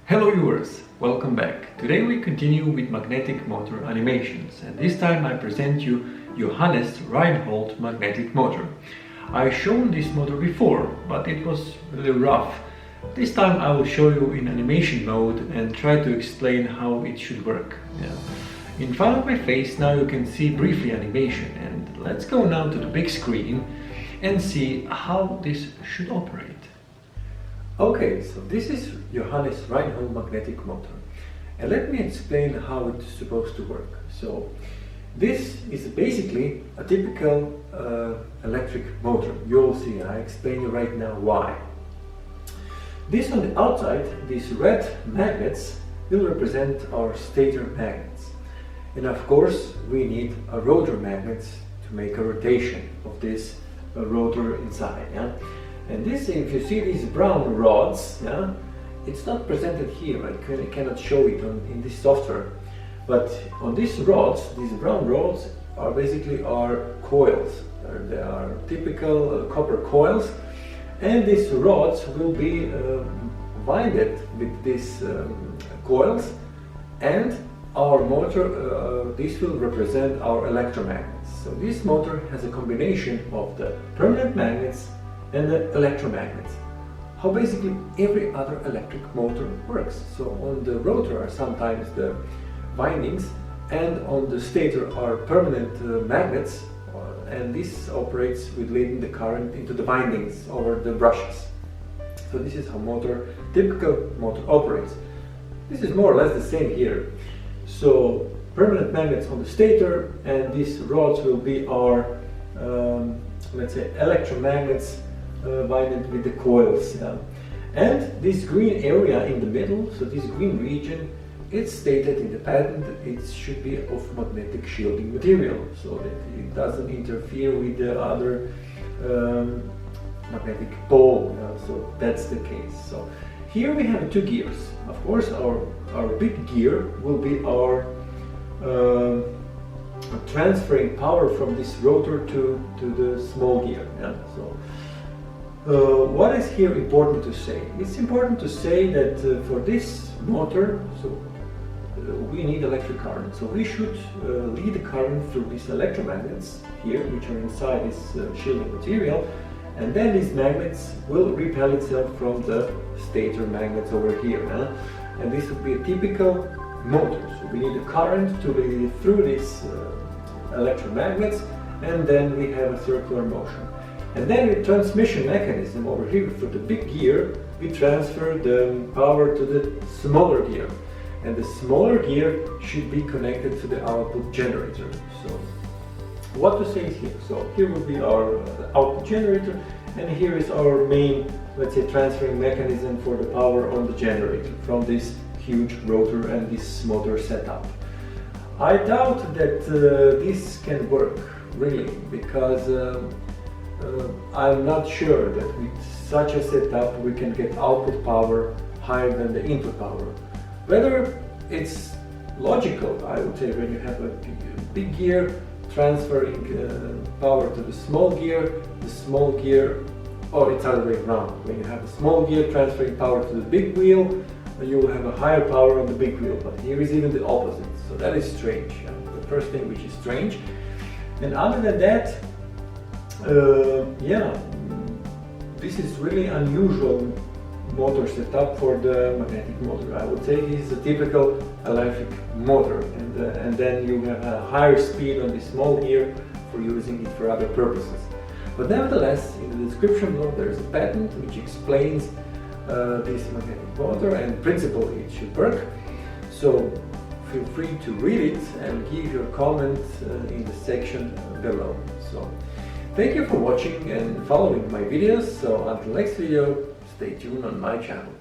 Hello viewers, welcome back. Today we continue with magnetic motor animations, and this time I present you Johannes Reinhold magnetic motor. I've shown this motor before, but it was really rough. This time I will show you in animation mode and try to explain how it should work. In front of my face now you can see briefly animation, and let's go now to the big screen and see how this should operate. Okay, so this is Johannes Reinhold magnetic motor, and let me explain how it's supposed to work. So this is basically a typical electric motor. You'll see, I explain you right now why. This on the outside, these red magnets will represent our stator magnets, and of course we need a rotor magnets to make a rotation of this rotor inside. And this, if you see these brown rods, it's not presented here. I cannot show it in this software. But on these rods, these brown rods are basically our coils. They are typical copper coils, and these rods will be winded with these coils, and our motor, this will represent our electromagnets. So this motor has a combination of the permanent magnets and the electromagnets. How basically every other electric motor works. So on the rotor are sometimes the windings, and on the stator are permanent magnets, and this operates with leading the current into the windings over the brushes. So this is how typical motor operates. This is more or less the same here. So permanent magnets on the stator, and these rods will be our let's say electromagnets winded with the coils. And this green area in the middle, so this green region, it's stated in the patent it should be of magnetic shielding material, so that it doesn't interfere with the other magnetic pole. So that's the case. So here we have two gears. Of course our big gear will be our transferring power from this rotor to the small gear. What is here important to say? It's important to say that for this motor, we need electric current. So we should lead the current through these electromagnets here, which are inside this shielding material, and then these magnets will repel itself from the stator magnets over here. And this would be a typical motor. So we need a current to lead it through these electromagnets, and then we have a circular motion. And then the transmission mechanism over here for the big gear, we transfer the power to the smaller gear. And the smaller gear should be connected to the output generator. So what to say here? So here will be our output generator, and here is our main, let's say, transferring mechanism for the power on the generator from this huge rotor and this motor setup. I doubt that this can work really, because I'm not sure that with such a setup we can get output power higher than the input power. Whether it's logical, I would say, when you have a big gear transferring power to the small gear, or it's other way around. When you have a small gear transferring power to the big wheel, you will have a higher power on the big wheel. But here is even the opposite. So that is strange. The first thing which is strange. And other than that, this is really unusual motor setup for the magnetic motor. I would say this is a typical electric motor, and then you have a higher speed on the small gear for using it for other purposes. But nevertheless, in the description below there is a patent which explains this magnetic motor, and principally it should work. So feel free to read it and give your comment in the section below. So thank you for watching and following my videos. So until next video, stay tuned on my channel.